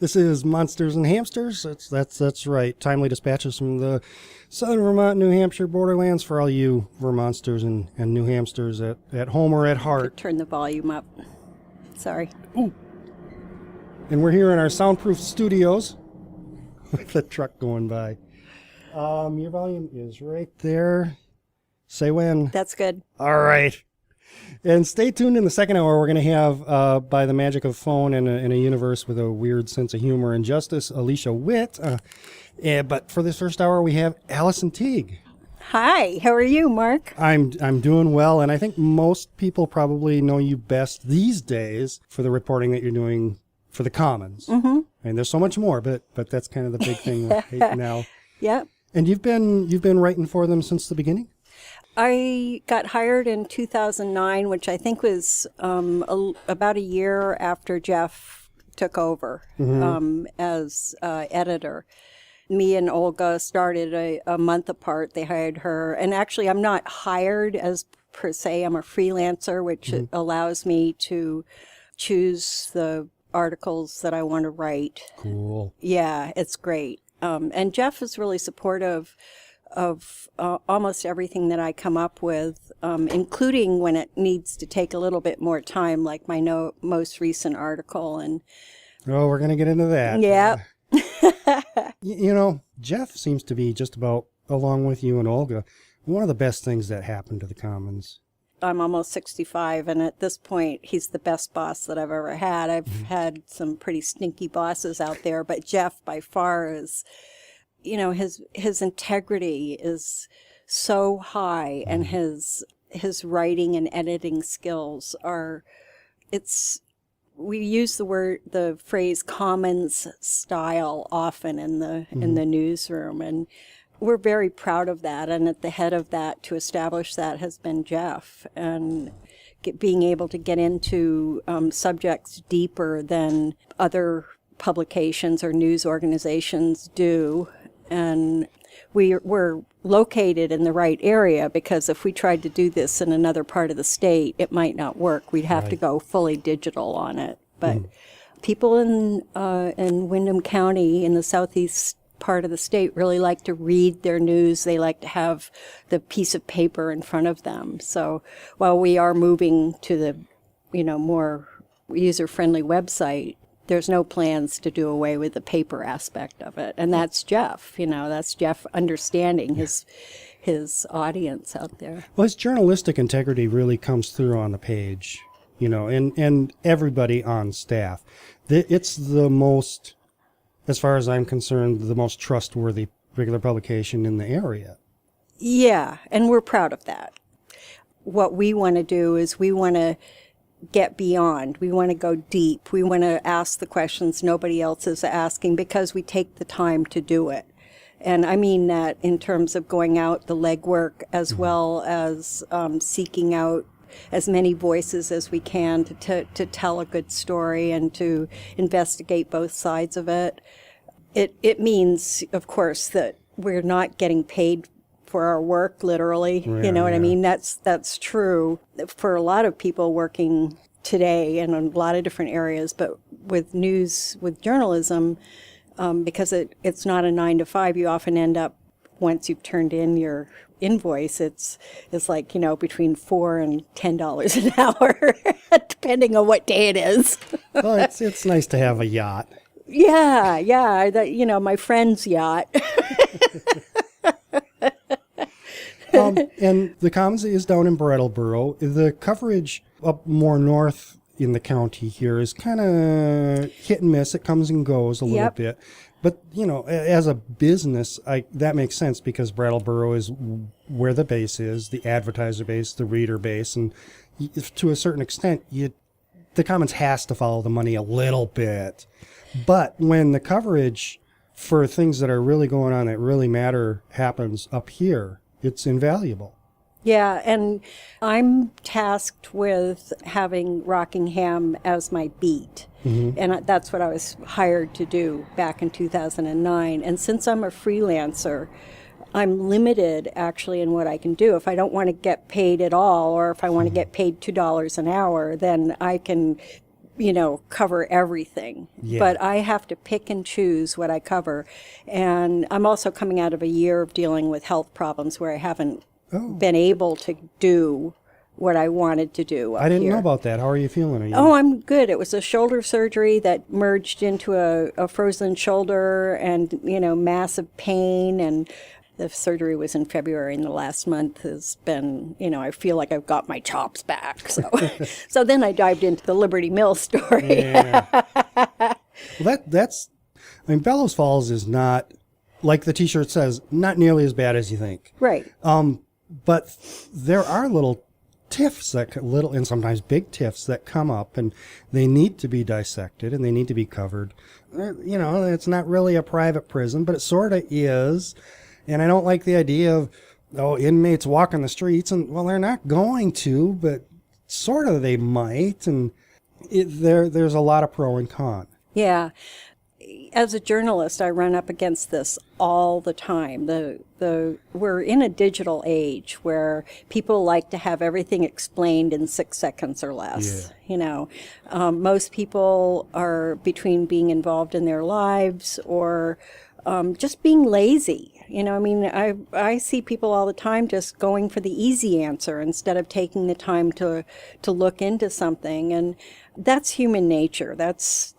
This is Monsters and Hamsters. That's right. Timely dispatches from the southern Vermont, New Hampshire borderlands for all you Vermonsters and New Hamsters at home or at heart. Turn the volume up. Sorry. Ooh. And we're here in our soundproof studios with the truck going by. Your volume is right there. Say when. That's good. All right. And stay tuned in the second hour. We're going to have, by the magic of phone and a universe with a weird sense of humor and justice, Alicia Witt. But for this first hour, we have Allison Teague. Hi. How are you, Mark? I'm doing well, and I think most people probably know you best these days for the reporting that you're doing for the Commons. Mm-hmm. And there's so much more, but that's kind of the big thing right now. Yep. And you've been writing for them since the beginning? I got hired in 2009, which I think was about a year after Jeff took over as editor. Me and Olga started a month apart. They hired her. And actually, I'm not hired as per se. I'm a freelancer, which allows me to choose the articles that I want to write. Cool. Yeah, it's great. And Jeff is really supportive of almost everything that I come up with, including when it needs to take a little bit more time, like my most recent article. And we're going to get into that. Yeah. Jeff seems to be just about, along with you and Olga, one of the best things that happened to the Commons. I'm almost 65, and at this point, he's the best boss that I've ever had. I've had some pretty stinky bosses out there, but Jeff by far is... his integrity is so high, and his writing and editing skills we use the phrase Commons style often in the newsroom, and we're very proud of that. And at the head of that, to establish that, has been Jeff, and being able to get into subjects deeper than other publications or news organizations do. And we're located in the right area, because if we tried to do this in another part of the state, it might not work. We'd have to go fully digital on it. But people in Windham County, in the southeast part of the state, really like to read their news. They like to have the piece of paper in front of them. So while we are moving to the more user-friendly website, there's no plans to do away with the paper aspect of it. And that's Jeff, that's Jeff understanding his audience out there. Well, his journalistic integrity really comes through on the page, and everybody on staff. It's the most, as far as I'm concerned, the most trustworthy regular publication in the area. Yeah, and we're proud of that. What we want to do is we want to get beyond. We want to go deep. We want to ask the questions nobody else is asking, because we take the time to do it. And I mean that in terms of going out the legwork, as well as seeking out as many voices as we can to tell a good story and to investigate both sides of it. It means, of course, that we're not getting paid for our work, literally. Yeah, you know what I mean? That's true for a lot of people working today in a lot of different areas, but with news, with journalism, because it's not a 9 to 5, you often end up, once you've turned in your invoice, it's like, between $4 and $10 an hour, depending on what day it is. Well, it's nice to have a yacht. Yeah, my friend's yacht. And the Commons is down in Brattleboro. The coverage up more north in the county here is kind of hit and miss. It comes and goes a little bit. But, as a business, that makes sense, because Brattleboro is where the base is, the advertiser base, the reader base. And to a certain extent, the Commons has to follow the money a little bit. But when the coverage for things that are really going on that really matter happens up here, it's invaluable. Yeah, and I'm tasked with having Rockingham as my beat. And that's what I was hired to do back in 2009. And since I'm a freelancer, I'm limited actually in what I can do. If I don't want to get paid at all, or if I want to get paid $2 an hour, then I can cover everything. Yeah. But I have to pick and choose what I cover. And I'm also coming out of a year of dealing with health problems where I haven't been able to do what I wanted to do up I didn't here. know about that. How are you feeling? Are you... Oh, I'm good. It was a shoulder surgery that merged into a frozen shoulder and, massive pain. And the surgery was in February, and the last month has been, I feel like I've got my chops back. So so then I dived into the Liberty Mill story. Yeah. Well, that's, Bellows Falls is not, like the T-shirt says, not nearly as bad as you think. Right. But there are little tiffs and sometimes big tiffs that come up, and they need to be dissected and they need to be covered. It's not really a private prison, but it sort of is. And I don't like the idea of, inmates walking the streets, and they're not going to, but sort of they might. And there's a lot of pro and con. Yeah. As a journalist, I run up against this all the time. We're in a digital age where people like to have everything explained in 6 seconds or less. Yeah. Most people are between being involved in their lives or just being lazy. I see people all the time just going for the easy answer instead of taking the time to look into something. And that's human nature. That's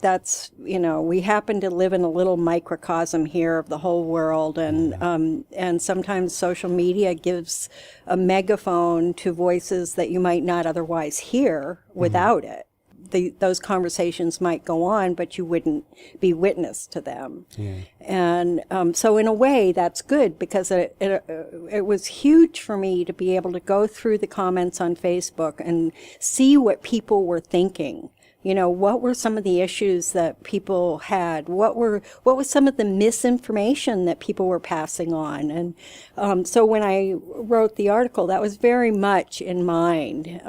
we happen to live in a little microcosm here of the whole world, and sometimes social media gives a megaphone to voices that you might not otherwise hear without it. Those conversations might go on, but you wouldn't be witness to them. Yeah. And so in a way, that's good, because it was huge for me to be able to go through the comments on Facebook and see what people were thinking. What were some of the issues that people had? What was some of the misinformation that people were passing on? And so when I wrote the article, that was very much in mind.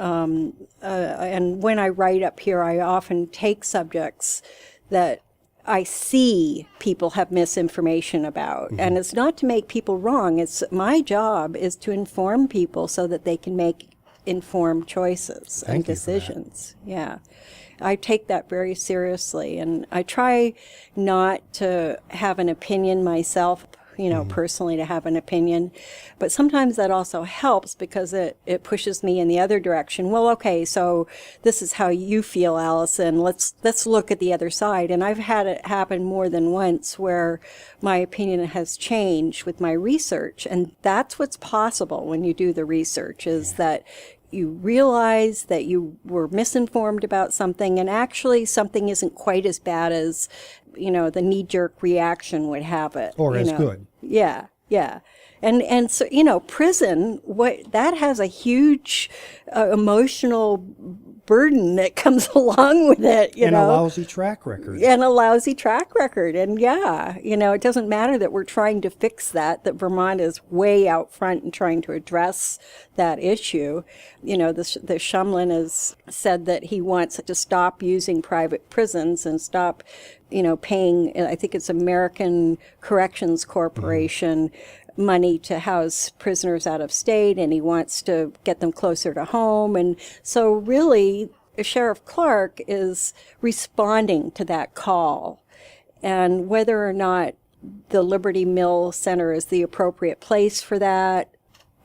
And when I write up here, I often take subjects that I see people have misinformation about. Mm-hmm. And it's not to make people wrong. It's my job is to inform people so that they can make informed choices and decisions. Yeah. I take that very seriously, and I try not to have an opinion myself, personally to have an opinion, but sometimes that also helps because it pushes me in the other direction. Well, okay, so this is how you feel, Allison. Let's look at the other side. And I've had it happen more than once where my opinion has changed with my research, and that's what's possible when you do the research, is that you realize that you were misinformed about something, and actually something isn't quite as bad as, the knee-jerk reaction would have it. Or as good. Yeah, yeah. And so, prison, that has a huge emotional burden that comes along with it, and a lousy track record. And a lousy track record. And it doesn't matter that we're trying to fix that Vermont is way out front in trying to address that issue. The Shumlin has said that he wants to stop using private prisons and stop, paying, I think it's American Corrections Corporation, money to house prisoners out of state, and he wants to get them closer to home. And so really, Sheriff Clark is responding to that call. And whether or not the Liberty Mill Center is the appropriate place for that,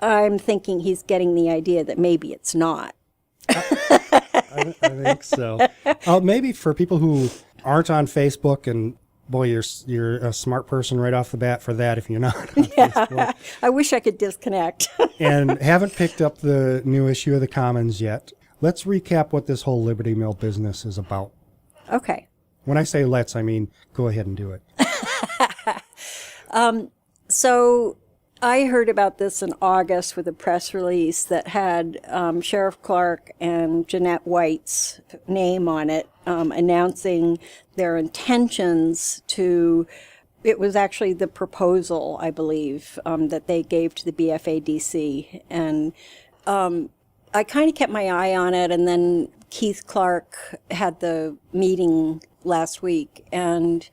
I'm thinking he's getting the idea that maybe it's not. I think so. Maybe for people who aren't on Facebook, and boy, you're a smart person right off the bat for that if you're not on Facebook. I wish I could disconnect. And haven't picked up the new issue of the Commons yet. Let's recap what this whole Liberty Mill business is about. Okay. When I say let's, I mean go ahead and do it. So I heard about this in August with a press release that had Sheriff Clark and Jeanette White's name on it, announcing their intentions to, it was actually the proposal, I believe, that they gave to the BFADC. And I kind of kept my eye on it, and then Keith Clark had the meeting last week, and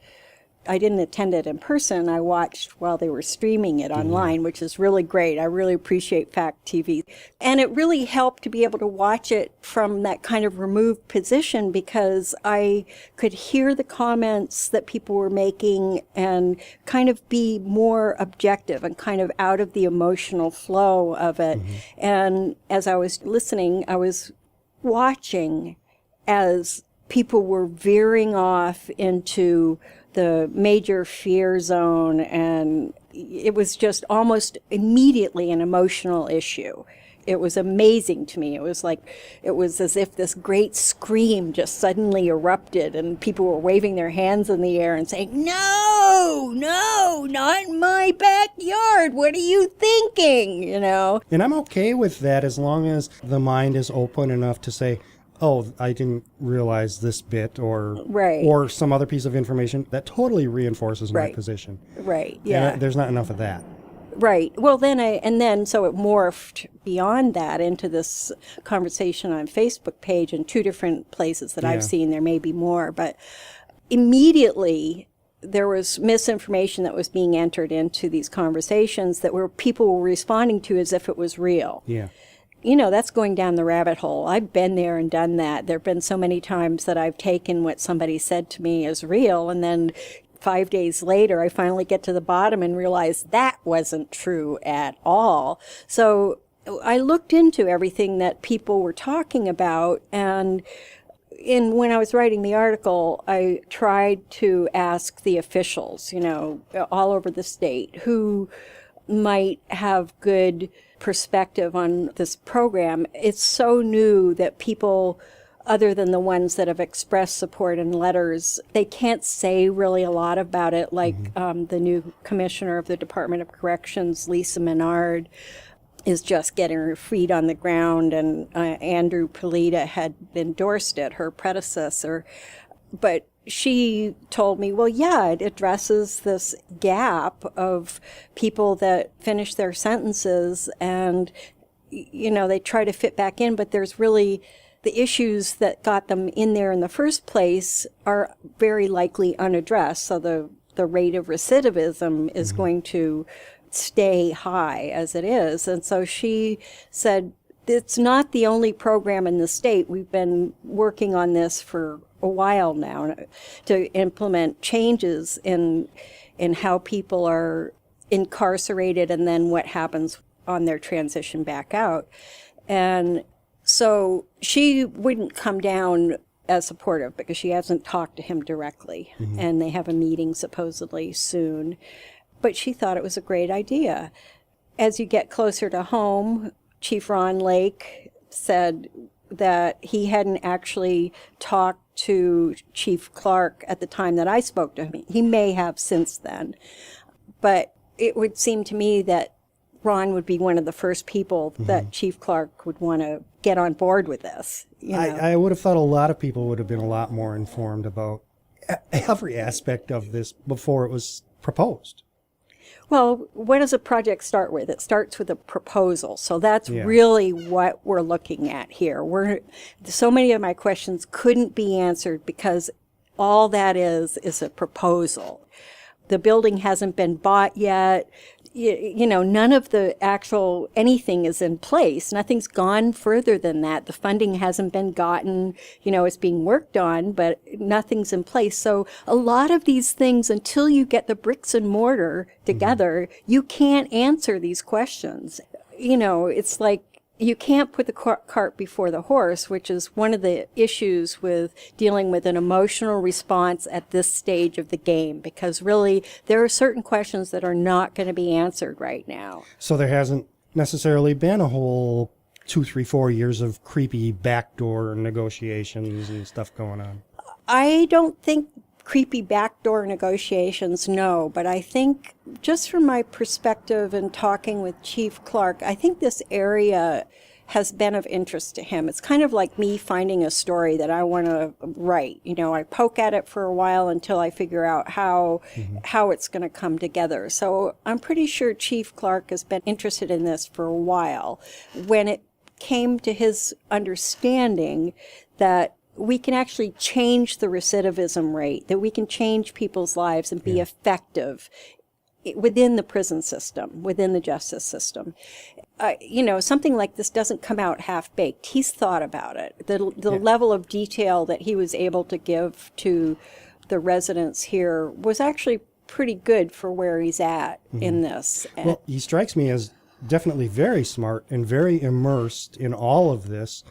I didn't attend it in person. I watched while they were streaming it online, which is really great. I really appreciate Fact TV. And it really helped to be able to watch it from that kind of removed position, because I could hear the comments that people were making and kind of be more objective and kind of out of the emotional flow of it. And as I was listening, I was watching as people were veering off into the major fear zone, and it was just almost immediately an emotional issue. It was amazing to me. It was as if this great scream just suddenly erupted, and people were waving their hands in the air and saying, "No, no, not in my backyard. What are you thinking?" And I'm okay with that as long as the mind is open enough to say, oh, I didn't realize this bit, or some other piece of information that totally reinforces my position. Right, yeah. And there's not enough of that. Right. Well, so it morphed beyond that into this conversation on Facebook page in 2 different places that I've seen. There may be more, but immediately there was misinformation that was being entered into these conversations that people were responding to as if it was real. Yeah. That's going down the rabbit hole. I've been there and done that. There have been so many times that I've taken what somebody said to me as real, and then 5 days later, I finally get to the bottom and realize that wasn't true at all. So I looked into everything that people were talking about, and when I was writing the article, I tried to ask the officials, all over the state, who might have good perspective on this program. It's so new that people, other than the ones that have expressed support in letters, they can't say really a lot about it, like the new commissioner of the Department of Corrections, Lisa Menard, is just getting her feet on the ground, and Andrew Polita had endorsed it, her predecessor. But she told me, well, yeah, it addresses this gap of people that finish their sentences and, they try to fit back in, but there's really the issues that got them in there in the first place are very likely unaddressed. So the rate of recidivism is going to stay high as it is. And so she said, it's not the only program in the state. We've been working on this for a while now to implement changes in how people are incarcerated and then what happens on their transition back out. And so she wouldn't come down as supportive because she hasn't talked to him directly, and they have a meeting supposedly soon. But she thought it was a great idea. As you get closer to home, Chief Ron Lake said that he hadn't actually talked to Chief Clark at the time that I spoke to him. He may have since then. But it would seem to me that Ron would be one of the first people that Chief Clark would want to get on board with this. I would have thought a lot of people would have been a lot more informed about every aspect of this before it was proposed. Well, what does a project start with? It starts with a proposal. So that's really what we're looking at here. So many of my questions couldn't be answered because all that is a proposal. The building hasn't been bought yet. None of the actual anything is in place. Nothing's gone further than that. The funding hasn't been gotten. It's being worked on, but nothing's in place. So a lot of these things, until you get the bricks and mortar together, you can't answer these questions. It's like you can't put the cart before the horse, which is one of the issues with dealing with an emotional response at this stage of the game, because really there are certain questions that are not going to be answered right now. So there hasn't necessarily been a whole 2, 3, 4 years of creepy backdoor negotiations and stuff going on. I don't think creepy backdoor negotiations, no, but I think just from my perspective in talking with Chief Clark, I think this area has been of interest to him. It's kind of like me finding a story that I want to write. I poke at it for a while until I figure out how it's going to come together. So I'm pretty sure Chief Clark has been interested in this for a while. When it came to his understanding that we can actually change the recidivism rate, that we can change people's lives and be effective within the prison system, within the justice system. Something like this doesn't come out half-baked. He's thought about it. The level of detail that he was able to give to the residents here was actually pretty good for where he's at in this. Well, he strikes me as definitely very smart and very immersed in all of this.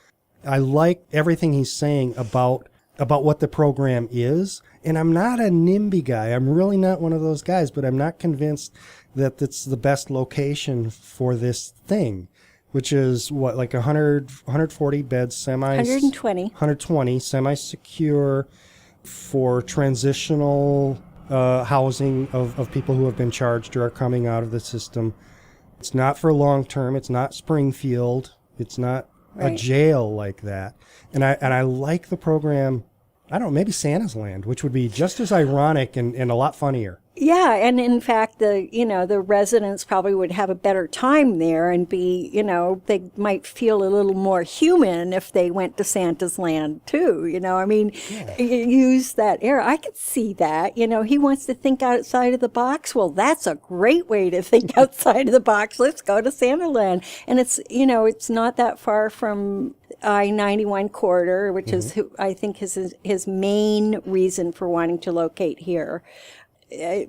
I like everything he's saying about what the program is. And I'm not a NIMBY guy. I'm really not one of those guys, but I'm not convinced that it's the best location for this thing, which is what, like 140 beds, 120 semi-secure for transitional housing of people who have been charged or are coming out of the system. It's not for long term. It's not Springfield. It's not a jail like that. And I like the program. I don't know, maybe Santa's Land, which would be just as ironic and a lot funnier. Yeah, and in fact, the residents probably would have a better time there and be, they might feel a little more human if they went to Santa's Land too. Use that era. I could see that. He wants to think outside of the box. Well, that's a great way to think outside of the box. Let's go to Santa Land. And it's not that far from I-91 corridor, which is, I think, his main reason for wanting to locate here. I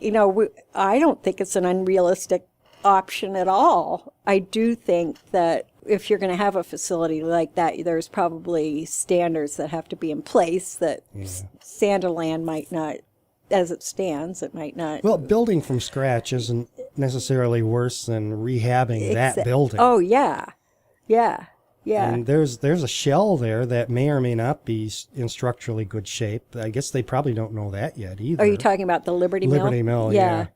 don't think it's an unrealistic option at all. I do think that if you're going to have a facility like that, there's probably standards that have to be in place that Santa Land might not, as it stands, it might not. Well, building from scratch isn't necessarily worse than rehabbing that building. Oh, yeah. Yeah. Yeah. And there's a shell there that may or may not be in structurally good shape. I guess they probably don't know that yet either. Are you talking about the Liberty Mill? Liberty Mill, yeah.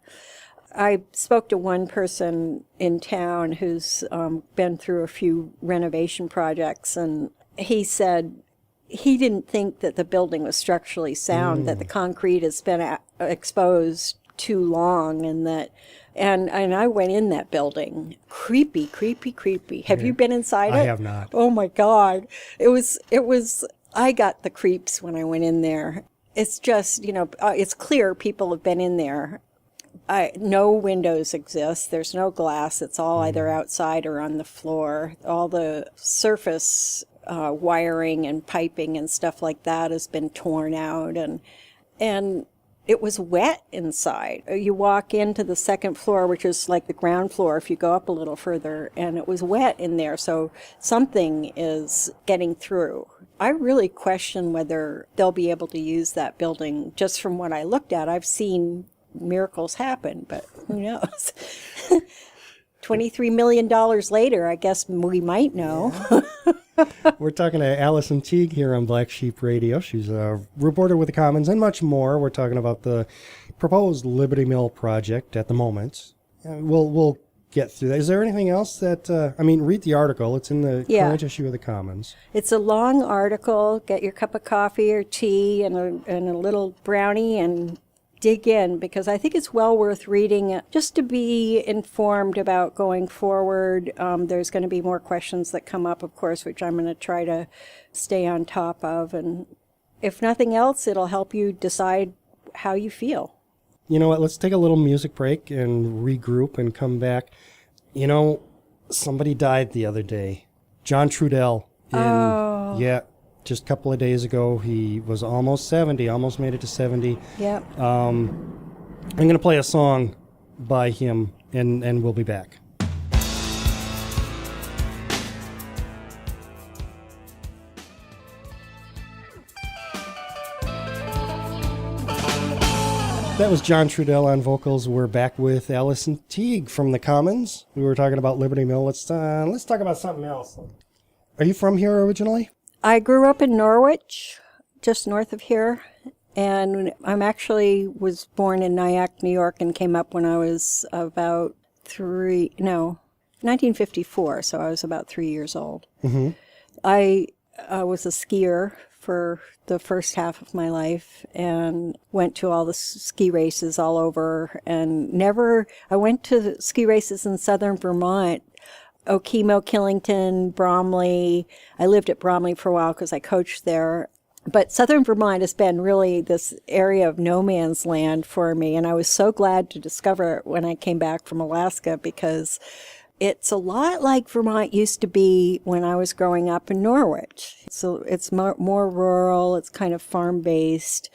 I spoke to one person in town who's been through a few renovation projects, and he said he didn't think that the building was structurally sound, that the concrete has been exposed too long, and that... And I went in that building. Creepy. Have you been inside it? I have not. Oh my God. It was, I got the creeps when I went in there. It's just, it's clear people have been in there. No windows exist. There's no glass. It's all either outside or on the floor. All the surface wiring and piping and stuff like that has been torn out. And it was wet inside. You walk into the second floor, which is like the ground floor if you go up a little further, and it was wet in there, so something is getting through. I really question whether they'll be able to use that building. Just from what I looked at, I've seen miracles happen, but who knows? $23 million later, I guess we might know. Yeah. We're talking to Allison Teague here on Black Sheep Radio. She's a reporter with the Commons and much more. We're talking about the proposed Liberty Mill project at the moment. We'll get through that. Is there anything else that, read the article. It's in the current issue of the Commons. It's a long article. Get your cup of coffee or tea and a little brownie and dig in, because I think it's well worth reading just to be informed about going forward. There's going to be more questions that come up, of course, which I'm going to try to stay on top of. And if nothing else, it'll help you decide how you feel. You know what? Let's take a little music break and regroup and come back. Somebody died the other day. John Trudell. Just a couple of days ago. He was almost 70, almost made it to 70. Yep. I'm going to play a song by him, and we'll be back. That was John Trudell on vocals. We're back with Allison Teague from the Commons. We were talking about Liberty Mill. Let's talk about something else. Are you from here originally? I grew up in Norwich, just north of here, and was born in Nyack, New York, and came up when I was about 1954, so I was about 3 years old. Mm-hmm. I was a skier for the first half of my life and went to all the ski races all over, and I went to ski races in southern Vermont Okemo, Killington, Bromley. I lived at Bromley for a while because I coached there. But southern Vermont has been really this area of no man's land for me. And I was so glad to discover it when I came back from Alaska, because it's a lot like Vermont used to be when I was growing up in Norwich. So it's more rural, it's kind of farm-based.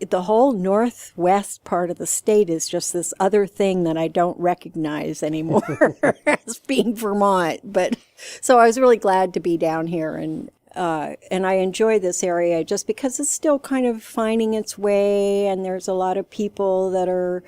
The whole northwest part of the state is just this other thing that I don't recognize anymore as being Vermont. But so I was really glad to be down here, and I enjoy this area just because it's still kind of finding its way, and there's a lot of people that are,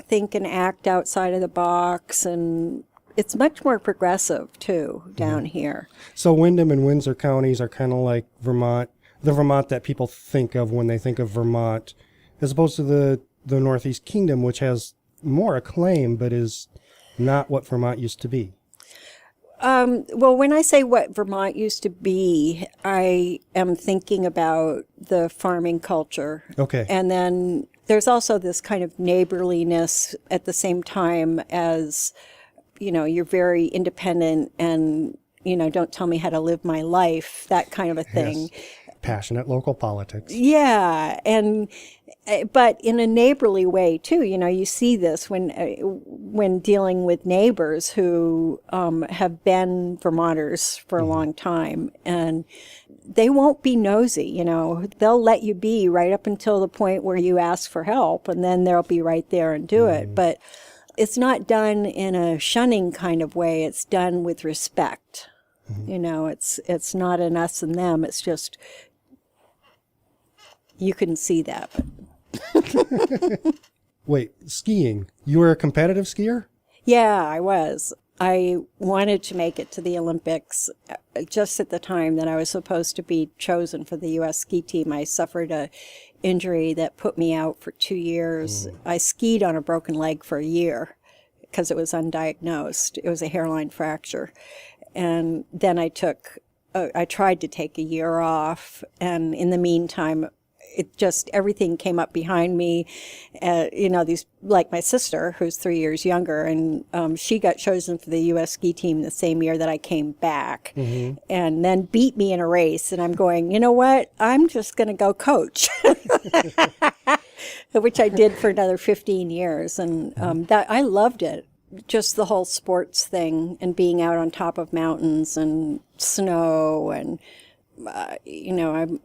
think and act outside of the box, and it's much more progressive too down here. So Windham and Windsor counties are kind of like Vermont, the Vermont that people think of when they think of Vermont, as opposed to the Northeast Kingdom, which has more acclaim but is not what Vermont used to be. Well, when I say what Vermont used to be, I am thinking about the farming culture. Okay. And then there's also this kind of neighborliness at the same time as, you're very independent and, don't tell me how to live my life, that kind of a thing. Yes. Passionate local politics. Yeah, but in a neighborly way too. You see this when dealing with neighbors who have been Vermonters for a long time, and they won't be nosy. They'll let you be right up until the point where you ask for help, and then they'll be right there and do it. But it's not done in a shunning kind of way. It's done with respect. It's not an us and them. It's just, you couldn't see that. But. Wait, skiing. You were a competitive skier? Yeah, I was. I wanted to make it to the Olympics just at the time that I was supposed to be chosen for the U.S. ski team. I suffered a injury that put me out for 2 years. I skied on a broken leg for a year because it was undiagnosed. It was a hairline fracture. And then I tried to take a year off, and in the meantime, everything came up behind me. Like my sister, who's 3 years younger, and she got chosen for the U.S. ski team the same year that I came back, and then beat me in a race. And I'm going, you know what? I'm just going to go coach, which I did for another 15 years, and that I loved it. Just the whole sports thing and being out on top of mountains and snow, and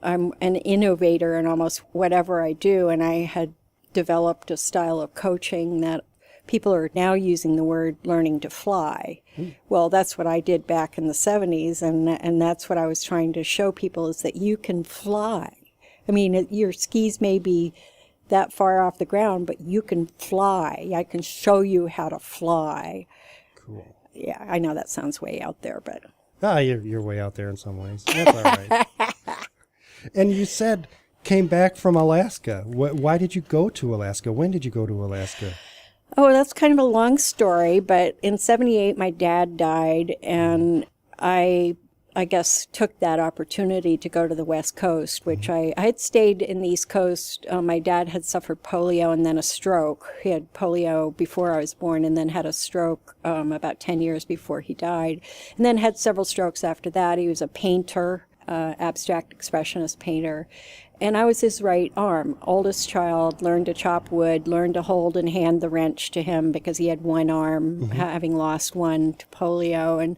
I'm an innovator in almost whatever I do, and I had developed a style of coaching that people are now using the word learning to fly. Well, that's what I did back in the 70s, and that's what I was trying to show people, is that you can fly. I mean, your skis may be that far off the ground, but you can fly. I can show you how to fly. Cool. Yeah, I know that sounds way out there, but... You're way out there in some ways. That's all right. And you said came back from Alaska. Why did you go to Alaska? When did you go to Alaska? Oh, that's kind of a long story, but in 1978, my dad died, and I guess took that opportunity to go to the West Coast, which I had stayed in the East Coast. My dad had suffered polio and then a stroke. He had polio before I was born, and then had a stroke about 10 years before he died, and then had several strokes after that. He was a painter, abstract expressionist painter, and I was his right arm. Oldest child, learned to chop wood, learned to hold and hand the wrench to him because he had one arm, having lost one to polio, and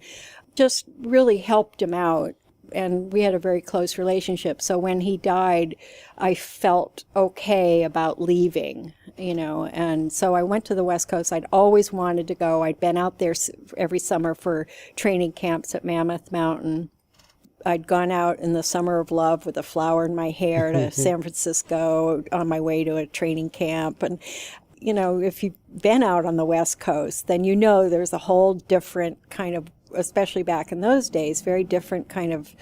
just really helped him out. And we had a very close relationship. So when he died, I felt okay about leaving, and so I went to the West Coast. I'd always wanted to go. I'd been out there every summer for training camps at Mammoth Mountain. I'd gone out in the summer of love with a flower in my hair to San Francisco on my way to a training camp. And, if you've been out on the West Coast, then there's a whole different kind of, especially back in those days, very different kind of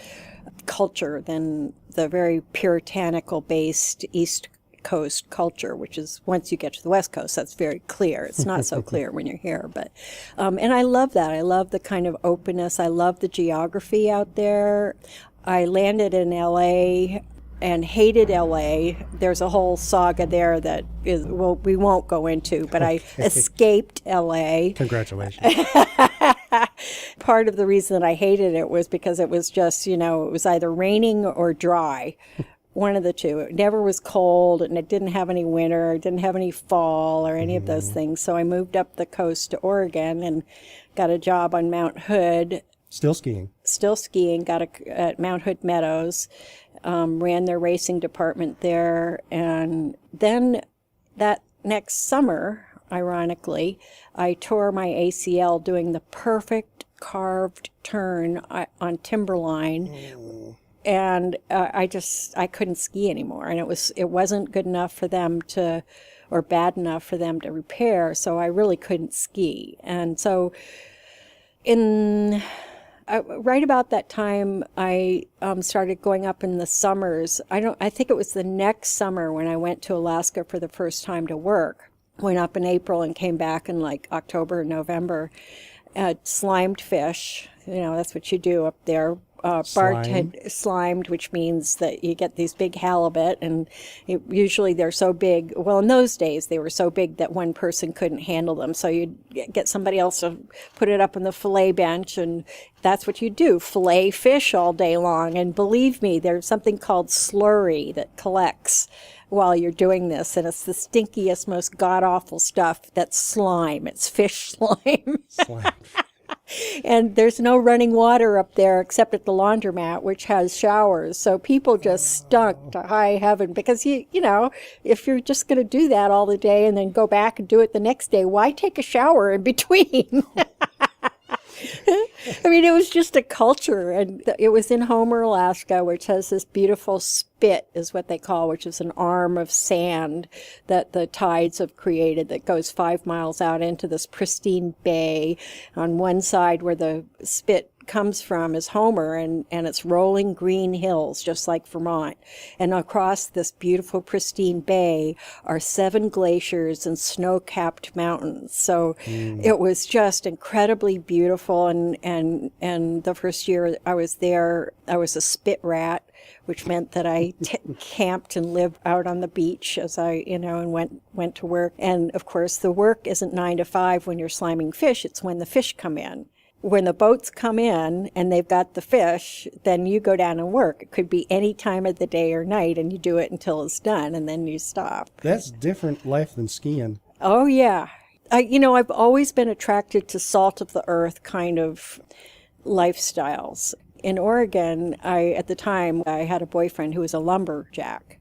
culture than the very puritanical-based East Coast culture, which is, once you get to the West Coast, that's very clear. It's not so clear when you're here, but and I love that. I love the kind of openness. I love the geography out there. I landed in L.A. and hated L.A. There's a whole saga there that we won't go into, but I escaped L.A. Congratulations. Part of the reason that I hated it was because it was just, it was either raining or dry. One of the two. It never was cold, and it didn't have any winter, it didn't have any fall or any of those things. So I moved up the coast to Oregon and got a job on Mount Hood. Still skiing. At Mount Hood Meadows, ran their racing department there. And then that next summer, ironically, I tore my ACL doing the perfect carved turn on Timberline. And I couldn't ski anymore, and it wasn't good enough for them to, or bad enough for them to repair. So I really couldn't ski, and so right about that time, I started going up in the summers. I think it was the next summer when I went to Alaska for the first time to work. Went up in April and came back in like October, November. Slimed fish, that's what you do up there. Slimed, which means that you get these big halibut, and usually they're so big. Well, in those days, they were so big that one person couldn't handle them. So you'd get somebody else to put it up on the fillet bench, and that's what you do, fillet fish all day long. And believe me, there's something called slurry that collects while you're doing this, and it's the stinkiest, most god-awful stuff. That's slime. It's fish slime. Slime. And there's no running water up there except at the laundromat, which has showers. So people just stunk to high heaven because, if you're just going to do that all the day and then go back and do it the next day, why take a shower in between? I mean, it was just a culture, and it was in Homer, Alaska, which has this beautiful spit, is what they call, which is an arm of sand that the tides have created that goes 5 miles out into this pristine bay. On one side where the spit comes from is Homer, and it's rolling green hills, just like Vermont. And across this beautiful, pristine bay are 7 glaciers and snow-capped mountains. So it was just incredibly beautiful. And the first year I was there, I was a spit rat, which meant that I camped and lived out on the beach as I, and went to work. And of course, the work isn't 9 to 5 when you're sliming fish. It's when the fish come in. When the boats come in and they've got the fish, then you go down and work. It could be any time of the day or night, and you do it until it's done, and then you stop. That's different life than skiing. Oh, yeah. I've always been attracted to salt of the earth kind of lifestyles. In Oregon, at the time, I had a boyfriend who was a lumberjack.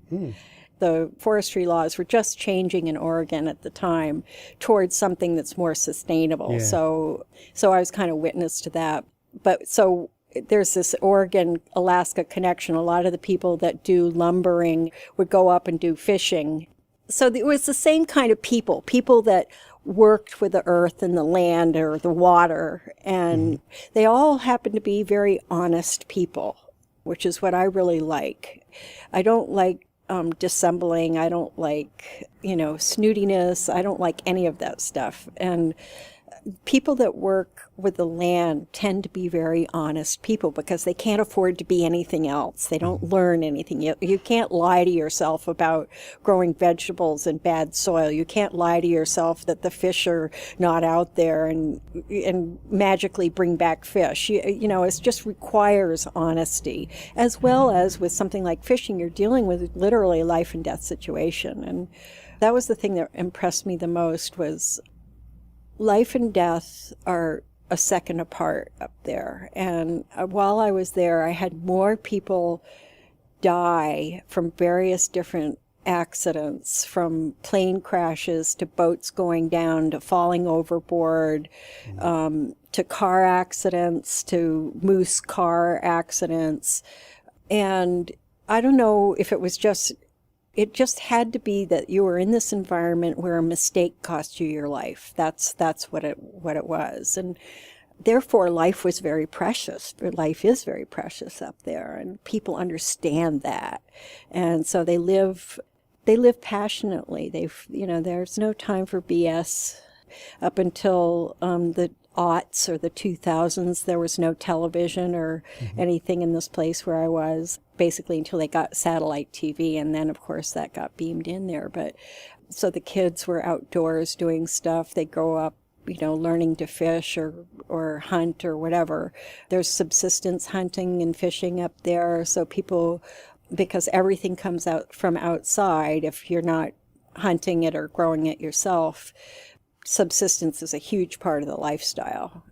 The forestry laws were just changing in Oregon at the time towards something that's more sustainable. Yeah. So I was kind of witness to that. But so there's this Oregon-Alaska connection. A lot of the people that do lumbering would go up and do fishing. So it was the same kind of people that worked with the earth and the land or the water. And they all happen to be very honest people, which is what I really like. I don't like dissembling. I don't like, snootiness. I don't like any of that stuff. And people that work with the land tend to be very honest people because they can't afford to be anything else. They don't learn anything. You can't lie to yourself about growing vegetables in bad soil. You can't lie to yourself that the fish are not out there and magically bring back fish. It just requires honesty. As well as with something like fishing, you're dealing with literally a life and death situation. And that was the thing that impressed me the most was life and death are a second apart up there. And while I was there, I had more people die from various different accidents, from plane crashes to boats going down to falling overboard, to car accidents, to moose car accidents. And I don't know if it was it just had to be that you were in this environment where a mistake cost you your life. That's what it was. And therefore, life was very precious. Life is very precious up there, and people understand that. And so they live passionately. There's no time for BS. Up until the aughts or the 2000s, there was no television or anything in this place where I was, basically until they got satellite TV, and then of course that got beamed in there. But so the kids were outdoors doing stuff. They grow up learning to fish or hunt or whatever. There's subsistence hunting and fishing up there. So people, because everything comes out from outside, if you're not hunting it or growing it yourself, subsistence is a huge part of the lifestyle,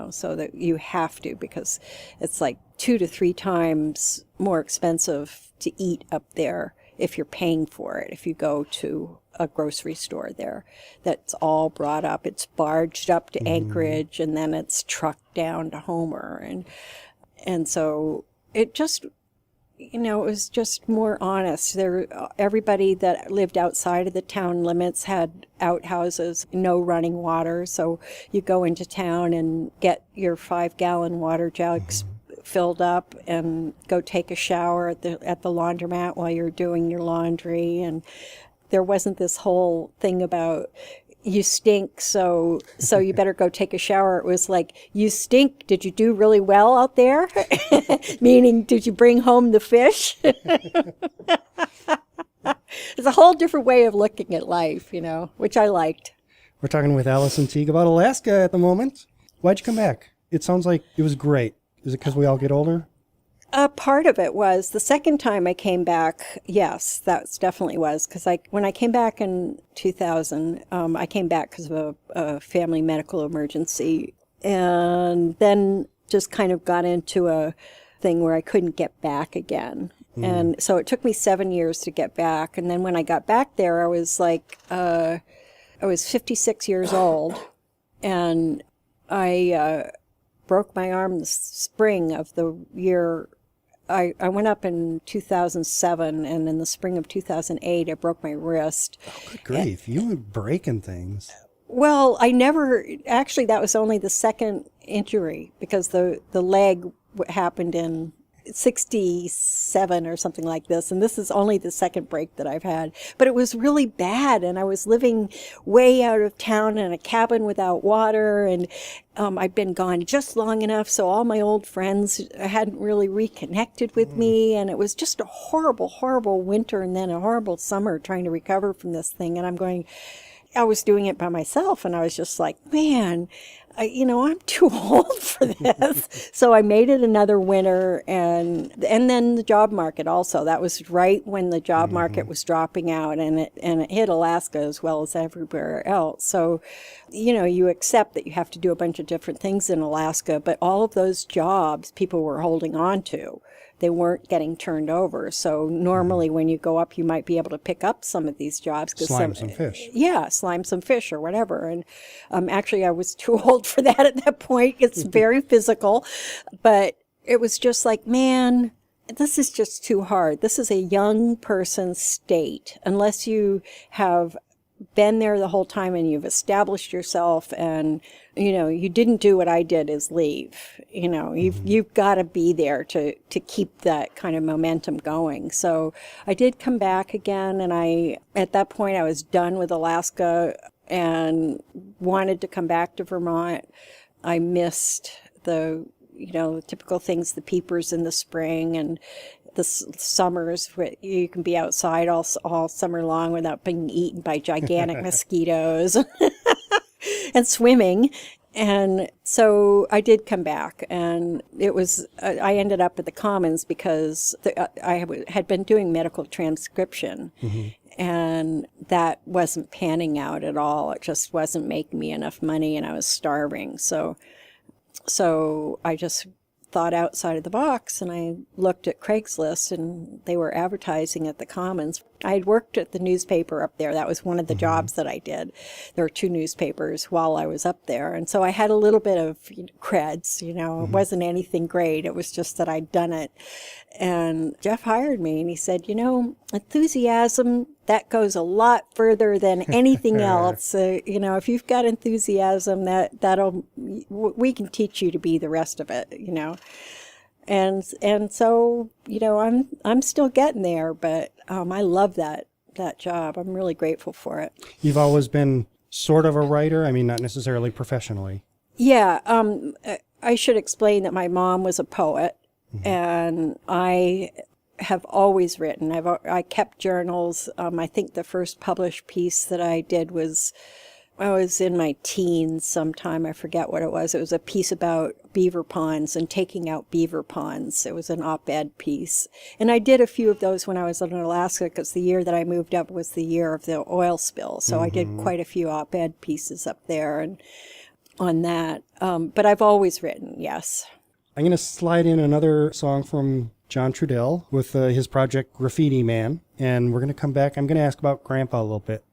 so that you have to, because it's like 2 to 3 times more expensive to eat up there if you're paying for it. If you go to a grocery store there, that's all brought up. It's barged up to Anchorage, and then it's trucked down to Homer. And so it just, it was just more honest. Everybody that lived outside of the town limits had outhouses, no running water. So you go into town and get your 5-gallon water jugs filled up and go take a shower at the laundromat while you're doing your laundry. And there wasn't this whole thing about you stink, so you better go take a shower. It was like, you stink, did you do really well out there? Meaning, did you bring home the fish? It's a whole different way of looking at life, which I liked. We're talking with Allison Teague about Alaska at the moment. Why'd you come back? It sounds like it was great. Is it because we all get older? Part of it was the second time I came back. Yes, that definitely was, because when I came back in 2000, I came back because of a family medical emergency, and then just kind of got into a thing where I couldn't get back again. And so it took me 7 years to get back. And then when I got back there, I was like, I was 56 years old, and I broke my arm the spring of the year. I went up in 2007, and in the spring of 2008, I broke my wrist. Oh, good grief. You were breaking things. Well, actually, that was only the second injury, because the leg happened in 67 or something like this, and this is only the second break that I've had. But it was really bad, and I was living way out of town in a cabin without water, and I'd been gone just long enough so all my old friends hadn't really reconnected with me, and it was just a horrible, horrible winter and then a horrible summer trying to recover from this thing. And I was doing it by myself, and I was just like, man, I'm too old for this. So I made it another winter, and then the job market also. That was right when the job market was dropping out, and it hit Alaska as well as everywhere else. So, you accept that you have to do a bunch of different things in Alaska, but all of those jobs people were holding on to. They weren't getting turned over. So normally when you go up, you might be able to pick up some of these jobs. Slime some fish. Yeah, slime some fish or whatever. And actually, I was too old for that at that point. It's very physical. But it was just like, man, this is just too hard. This is a young person's state. Unless you have been there the whole time and you've established yourself, and you didn't do what I did, is leave. You've got to be there to keep that kind of momentum going. So I did come back again, and at that point I was done with Alaska and wanted to come back to Vermont. I missed the typical things, the peepers in the spring, and the summers where you can be outside all summer long without being eaten by gigantic mosquitoes and swimming. And so I did come back, and I ended up at the Commons because I had been doing medical transcription, and that wasn't panning out at all. It just wasn't making me enough money, and I was starving. So I just thought outside of the box, and I looked at Craigslist, and they were advertising at the Commons. I had worked at the newspaper up there. That was one of the jobs that I did. There were 2 newspapers while I was up there, and so I had a little bit of creds. It wasn't anything great. It was just that I'd done it. And Jeff hired me, and he said, enthusiasm, that goes a lot further than anything else. If you've got enthusiasm, we can teach you to be the rest of it. And so I'm still getting there, but I love that job. I'm really grateful for it. You've always been sort of a writer. I mean, not necessarily professionally. Yeah. I should explain that my mom was a poet, and I have always written. I kept journals. I think the first published piece that I did was I was in my teens sometime. I forget what it was. It was a piece about beaver ponds and taking out beaver ponds. It was an op-ed piece. And I did a few of those when I was in Alaska, because the year that I moved up was the year of the oil spill. So I did quite a few op-ed pieces up there and on that. But I've always written, yes. I'm going to slide in another song from John Trudell with his project Graffiti Man. And we're going to come back. I'm going to ask about Grandpa a little bit.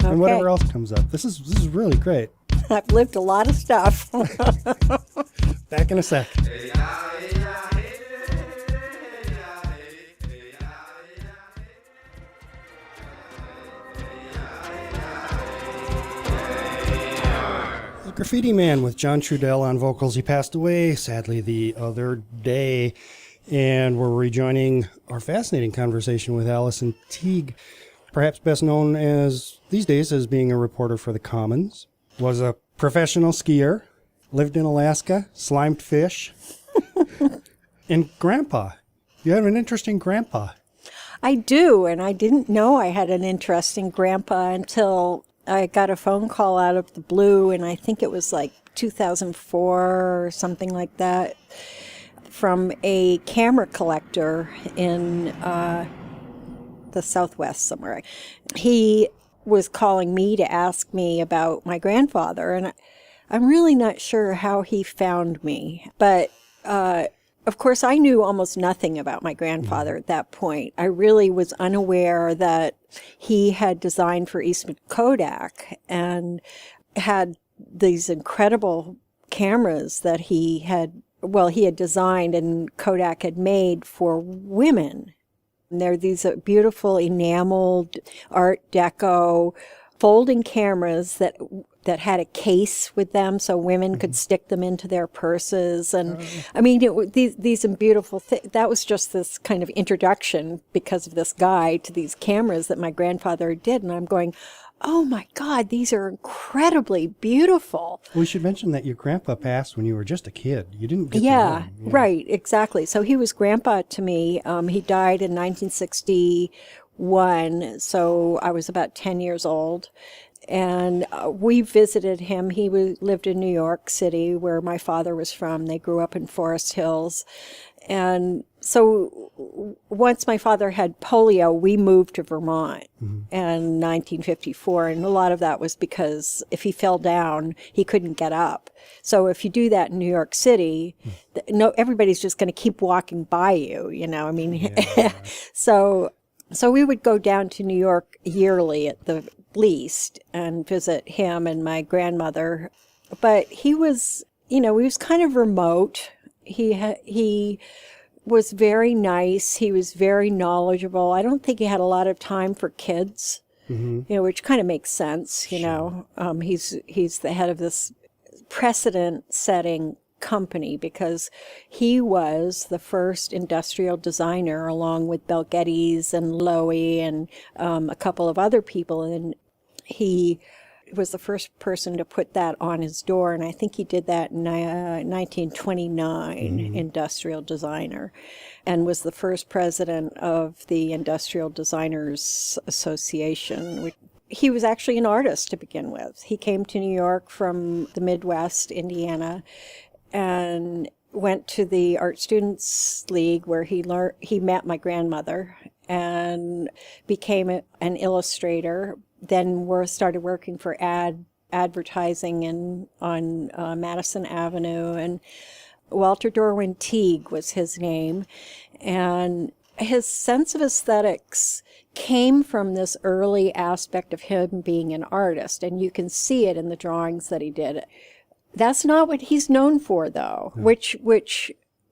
Okay. And whatever else comes up. This is really great. I've lived a lot of stuff. Back in a sec. Graffiti Man with John Trudell on vocals. He passed away, sadly, the other day. And we're rejoining our fascinating conversation with Allison Teague, perhaps best known these days as being a reporter for the Commons, was a professional skier, lived in Alaska, slimed fish, and grandpa. You have an interesting grandpa. I do, and I didn't know I had an interesting grandpa until I got a phone call out of the blue, and I think it was like 2004 or something like that, from a camera collector in the Southwest somewhere. He was calling me to ask me about my grandfather, and I'm really not sure how he found me. But of course, I knew almost nothing about my grandfather at that point. I really was unaware that he had designed for Eastman Kodak and had these incredible cameras that he had designed and Kodak had made for women. And they're these beautiful enameled Art Deco folding cameras that had a case with them so women could stick them into their purses. And I mean, these beautiful things. That was just this kind of introduction because of this guy to these cameras that my grandfather did. And I'm going, oh my God, these are incredibly beautiful. We should mention that your grandpa passed when you were just a kid. You didn't get to know him. Yeah, right, exactly. So he was grandpa to me. He died in 1961, so I was about 10 years old. And we visited him. He lived in New York City, where my father was from. They grew up in Forest Hills. And so once my father had polio, we moved to Vermont in 1954. And a lot of that was because if he fell down, he couldn't get up. So if you do that in New York City, everybody's just going to keep walking by you, you know. I mean, yeah. So we would go down to New York yearly at the least and visit him and my grandmother. But he was, he was kind of remote. He was very nice. He was very knowledgeable. I don't think he had a lot of time for kids, which kind of makes sense. He's the head of this precedent-setting company because he was the first industrial designer, along with Bel Geddes and Loewy and a couple of other people, and he was the first person to put that on his door, and I think he did that in 1929, industrial designer, and was the first president of the Industrial Designers Association. He was actually an artist to begin with. He came to New York from the Midwest, Indiana, and went to the Art Students League, where he met my grandmother and became an illustrator. Then started working for advertising on Madison Avenue, and Walter Dorwin Teague was his name. And his sense of aesthetics came from this early aspect of him being an artist, and you can see it in the drawings that he did. That's not what he's known for, though, which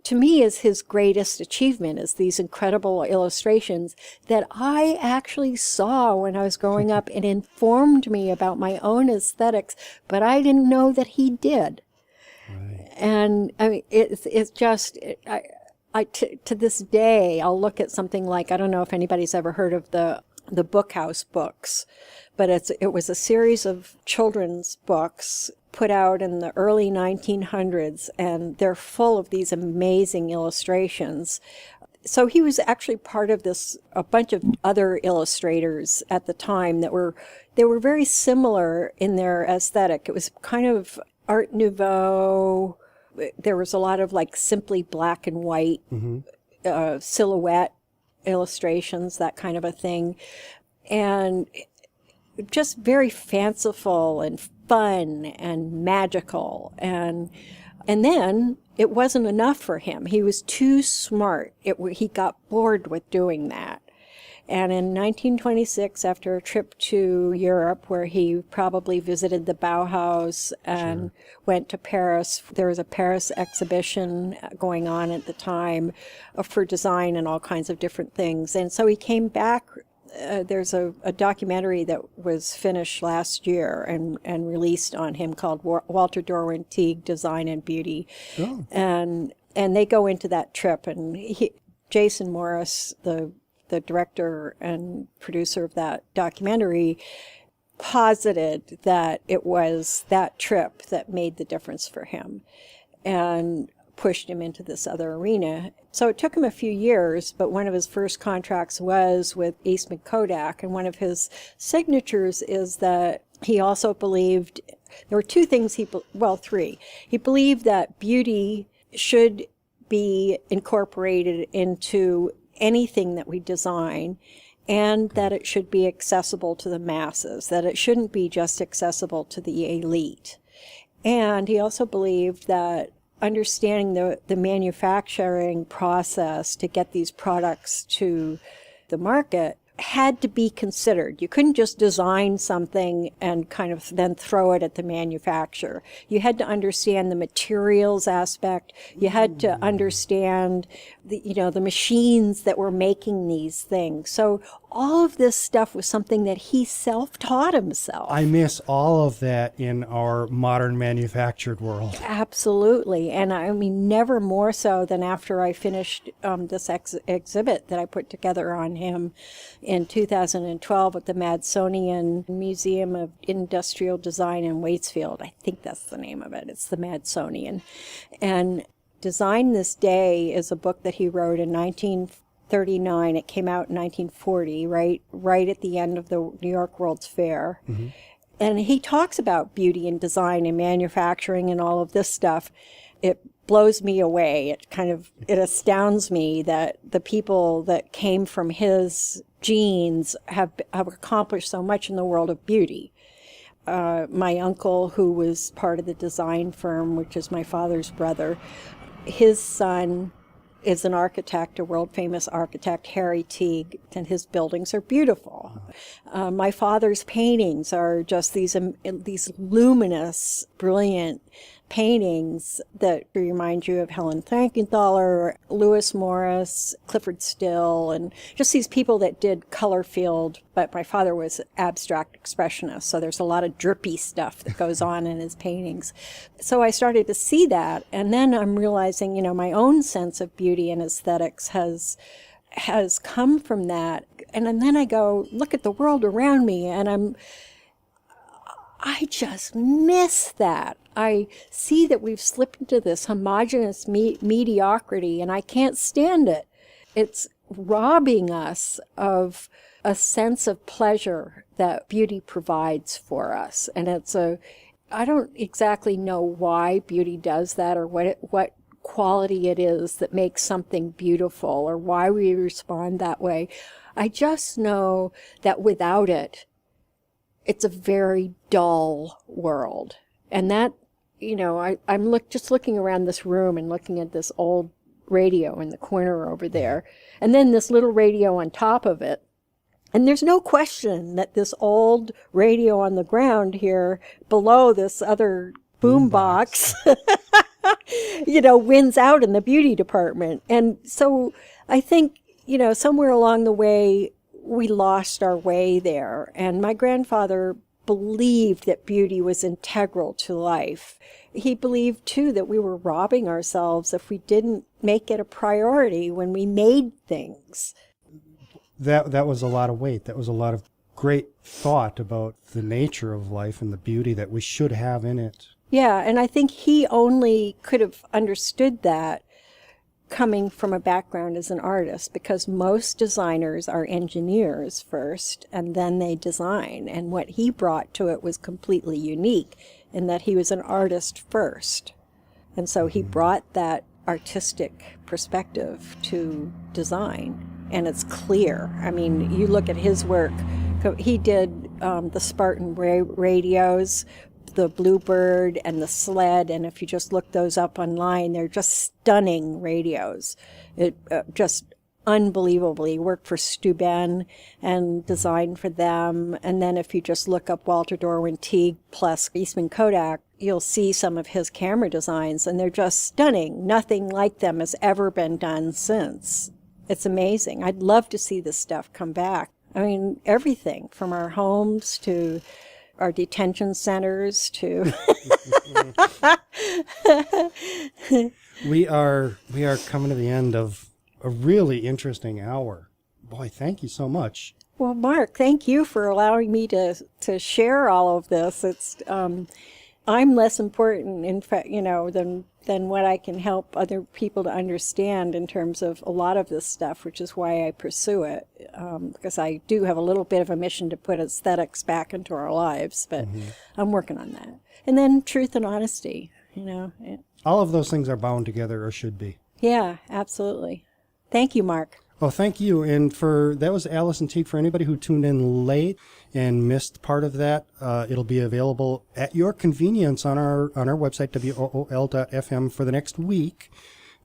to me is his greatest achievement, is these incredible illustrations that I actually saw when I was growing up and informed me about my own aesthetics, but I didn't know that he did. Right. And I mean, it's just, to this day, I'll look at something like, I don't know if anybody's ever heard of the Bookhouse books, but it was a series of children's books put out in the early 1900s, and they're full of these amazing illustrations. so he was actually part of a bunch of other illustrators at the time they were very similar in their aesthetic. It was kind of Art Nouveau. There was a lot of like simply black and white silhouette illustrations, that kind of a thing. And just very fanciful and fun and magical. And then it wasn't enough for him. He was too smart. He got bored with doing that. And in 1926, after a trip to Europe, where he probably visited the Bauhaus and went to Paris, there was a Paris exhibition going on at the time for design and all kinds of different things. And so he came back. There's a documentary that was finished last year and released on him called Walter Dorwin Teague, Design and Beauty. Oh. And they go into that trip. And Jason Morris, the director and producer of that documentary, posited that it was that trip that made the difference for him and pushed him into this other arena. So it took him a few years, but one of his first contracts was with Eastman Kodak, and one of his signatures is that he also believed, there were two things three. He believed that beauty should be incorporated into anything that we design, and that it should be accessible to the masses, that it shouldn't be just accessible to the elite. And he also believed that understanding the manufacturing process to get these products to the market had to be considered. You couldn't just design something and kind of then throw it at the manufacturer. You had to understand the materials aspect. You had to understand the machines that were making these things. So all of this stuff was something that he self-taught himself. I miss all of that in our modern manufactured world. Absolutely. And I mean, never more so than after I finished this exhibit that I put together on him in 2012 at the Madsonian Museum of Industrial Design in Waitsfield. I think that's the name of it. It's the Madsonian. And Design This Day is a book that he wrote in 1939. It came out in 1940, right at the end of the New York World's Fair. Mm-hmm. And he talks about beauty and design and manufacturing and all of this stuff. It blows me away. It astounds me that the people that came from his genes have accomplished so much in the world of beauty. My uncle, who was part of the design firm, which is my father's brother, his son is an architect, a world-famous architect, Harry Teague, and his buildings are beautiful. My father's paintings are just these luminous, brilliant paintings that remind you of Helen Frankenthaler, Lewis Morris, Clifford Still, and just these people that did color field. But my father was abstract expressionist, so there's a lot of drippy stuff that goes on in his paintings. So I started to see that, and then I'm realizing, my own sense of beauty and aesthetics has come from that. And then I go, look at the world around me, and I just miss that. I see that we've slipped into this homogeneous mediocrity, and I can't stand it. It's robbing us of a sense of pleasure that beauty provides for us. And I don't exactly know why beauty does that, or what quality it is that makes something beautiful, or why we respond that way. I just know that without it, it's a very dull world. And that, I'm just looking around this room and looking at this old radio in the corner over there, and then this little radio on top of it. And there's no question that this old radio on the ground here below this other boom box, wins out in the beauty department. And so I think, somewhere along the way, we lost our way there. And my grandfather believed that beauty was integral to life. He believed, too, that we were robbing ourselves if we didn't make it a priority when we made things. That was a lot of weight. That was a lot of great thought about the nature of life and the beauty that we should have in it. Yeah, and I think he only could have understood that coming from a background as an artist, because most designers are engineers first and then they design. And what he brought to it was completely unique in that he was an artist first. And so he brought that artistic perspective to design, and it's clear. I mean, you look at his work. He did the Spartan radios, the Bluebird and the Sled, and if you just look those up online, they're just stunning radios. It just unbelievably worked for Steuben and designed for them. And then if you just look up Walter Darwin Teague plus Eastman Kodak, you'll see some of his camera designs, and they're just stunning. Nothing like them has ever been done since. It's amazing. I'd love to see this stuff come back. I mean, everything from our homes to our detention centers to we are coming to the end of a really interesting hour. Boy, thank you so much. Well, Mark, thank you for allowing me to share all of this. It's I'm less important, in fact, than what I can help other people to understand in terms of a lot of this stuff, which is why I pursue it, because I do have a little bit of a mission to put aesthetics back into our lives, but I'm working on that. And then truth and honesty, All of those things are bound together, or should be. Yeah, absolutely. Thank you, Mark. Oh, thank you. And that was Allison Teague. For anybody who tuned in late and missed part of that, it'll be available at your convenience on our website, wool.fm, for the next week.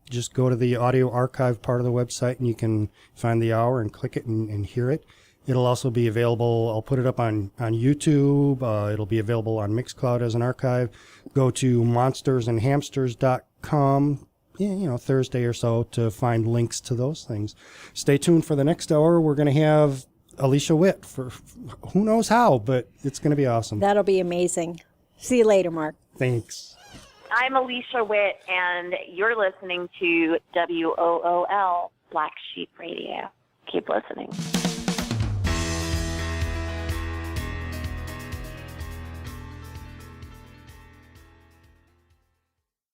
Just go to the audio archive part of the website and you can find the hour and click it and hear it. It'll also be available. I'll put it up on YouTube. It'll be available on Mixcloud as an archive. Go to monstersandhamsters.com. Thursday or so to find links to those things. Stay tuned for the next hour. We're going to have Alicia Witt for who knows how, but it's going to be awesome. That'll be amazing. See you later, Mark. Thanks. I'm Alicia Witt, and you're listening to WOOL Black Sheep Radio. Keep listening.